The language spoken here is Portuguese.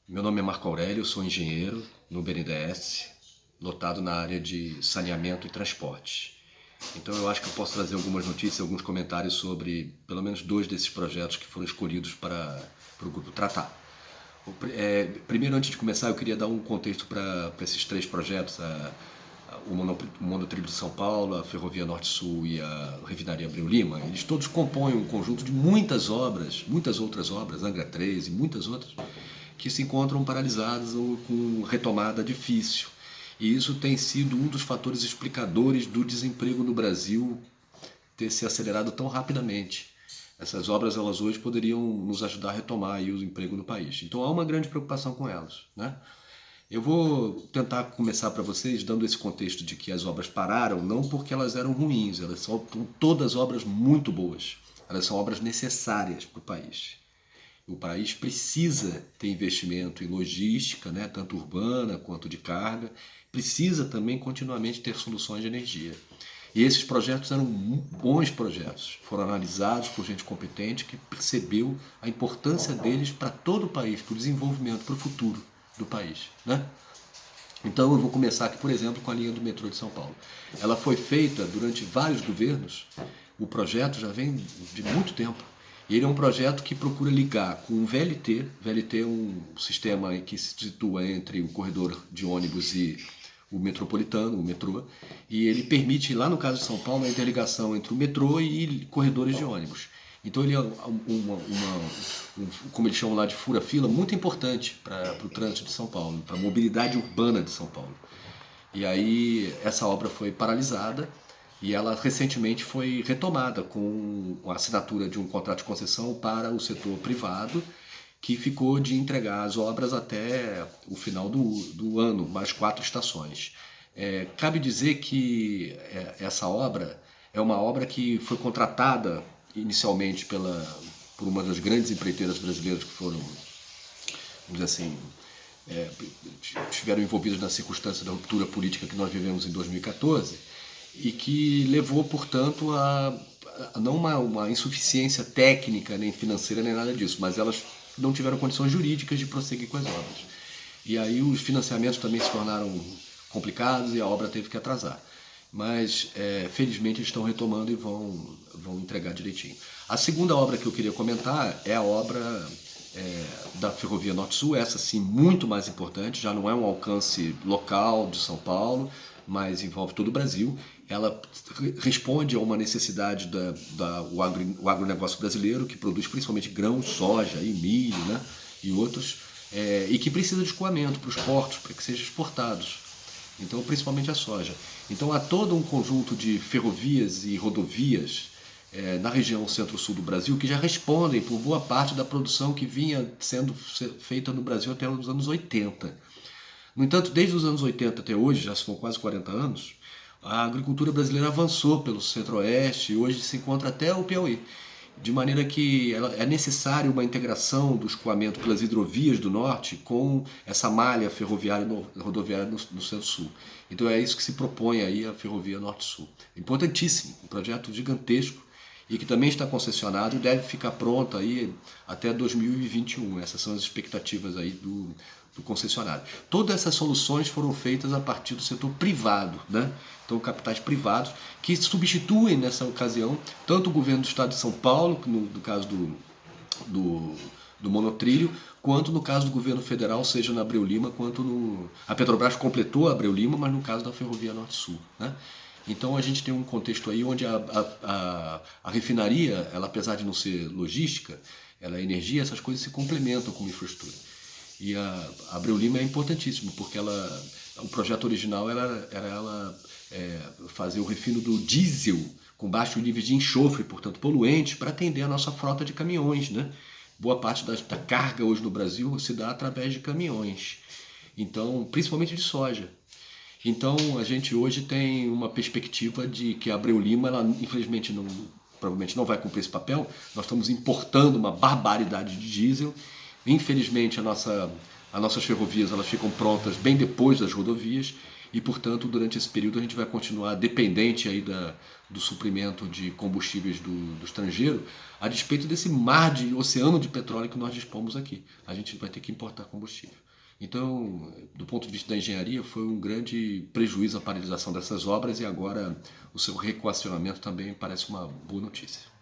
Meu nome é Marco Aurélio, eu sou engenheiro no BNDES, lotado na área de saneamento e transporte. Então eu acho que eu posso trazer algumas notícias, alguns comentários sobre pelo menos dois desses projetos que foram escolhidos para o grupo tratar. Primeiro, antes de começar, eu queria dar um contexto para esses três projetos, o Monotrilho de São Paulo, a Ferrovia Norte-Sul e a Refinaria Abreu Lima. Eles todos compõem um conjunto de muitas obras, muitas outras obras, Angra 3 e muitas outras, que se encontram paralisadas ou com retomada difícil. E isso tem sido um dos fatores explicadores do desemprego no Brasil ter se acelerado tão rapidamente. Essas obras, elas hoje poderiam nos ajudar a retomar aí o emprego no país. Então há uma grande preocupação com elas, né? Eu vou tentar começar para vocês dando esse contexto de que as obras pararam não porque elas eram ruins, elas são todas obras muito boas. Elas são obras necessárias para o país. O país precisa ter investimento em logística, né, tanto urbana quanto de carga, precisa também continuamente ter soluções de energia. E esses projetos eram bons projetos, foram analisados por gente competente que percebeu a importância deles para todo o país, para o desenvolvimento, para o futuro do país, né? Então eu vou começar aqui, por exemplo, com a linha do metrô de São Paulo. Ela foi feita durante vários governos, o projeto já vem de muito tempo. E ele é um projeto que procura ligar com o VLT. VLT é um sistema que se situa entre o corredor de ônibus e o metropolitano, o metrô, e ele permite, lá no caso de São Paulo, a interligação entre o metrô e corredores de ônibus. Então ele é como eles chamam lá de fura-fila, muito importante para o trânsito de São Paulo, para a mobilidade urbana de São Paulo. E aí essa obra foi paralisada e ela recentemente foi retomada com a assinatura de um contrato de concessão para o setor privado, que ficou de entregar as obras até o final do ano, mais 4 estações. Cabe dizer que essa obra é uma obra que foi contratada inicialmente por uma das grandes empreiteiras brasileiras que foram, vamos dizer assim, estiveram envolvidas na circunstância da ruptura política que nós vivemos em 2014 e que levou, portanto, a não uma insuficiência técnica, nem financeira, nem nada disso, mas elas não tiveram condições jurídicas de prosseguir com as obras. E aí os financiamentos também se tornaram complicados e a obra teve que atrasar. Mas, felizmente, eles estão retomando e vão entregar direitinho. A segunda obra que eu queria comentar é a obra da Ferrovia Norte-Sul, essa sim muito mais importante, já não é um alcance local de São Paulo, mas envolve todo o Brasil. Ela responde a uma necessidade do agronegócio brasileiro, que produz principalmente grãos, soja e milho, né, e outros, e que precisa de escoamento para os portos, para que sejam exportados. Então, principalmente a soja. Então, há todo um conjunto de ferrovias e rodovias na região centro-sul do Brasil que já respondem por boa parte da produção que vinha sendo feita no Brasil até os anos 80. No entanto, desde os anos 80 até hoje, já são quase 40 anos, a agricultura brasileira avançou pelo centro-oeste e hoje se encontra até o Piauí. De maneira que é necessário uma integração do escoamento pelas hidrovias do norte com essa malha ferroviária rodoviária no centro-sul. Então é isso que se propõe aí a Ferrovia Norte-Sul. Importantíssimo, um projeto gigantesco e que também está concessionado e deve ficar pronto aí até 2021. Essas são as expectativas aí do concessionário. Todas essas soluções foram feitas a partir do setor privado, né? Então, capitais privados que substituem nessa ocasião tanto o governo do estado de São Paulo, no caso do monotrilho, quanto no caso do governo federal, seja na Abreu Lima, quanto no... A Petrobras completou a Abreu Lima, mas no caso da Ferrovia Norte-Sul, né? Então a gente tem um contexto aí onde a refinaria, ela apesar de não ser logística, ela é energia, essas coisas se complementam como infraestrutura. E a Abreu Lima é importantíssimo, porque o projeto original era ela fazer o refino do diesel com baixo nível de enxofre, portanto poluente, para atender a nossa frota de caminhões, né? Boa parte da carga hoje no Brasil se dá através de caminhões, então principalmente de soja. Então a gente hoje tem uma perspectiva de que a Abreu Lima, ela infelizmente provavelmente não vai cumprir esse papel. Nós estamos importando uma barbaridade de diesel. Infelizmente as nossas ferrovias elas ficam prontas bem depois das rodovias e, portanto, durante esse período a gente vai continuar dependente aí do suprimento de combustíveis do estrangeiro, a despeito desse mar de oceano de petróleo que nós dispomos aqui. A gente vai ter que importar combustível. Então, do ponto de vista da engenharia, foi um grande prejuízo a paralisação dessas obras e agora o seu reequacionamento também parece uma boa notícia.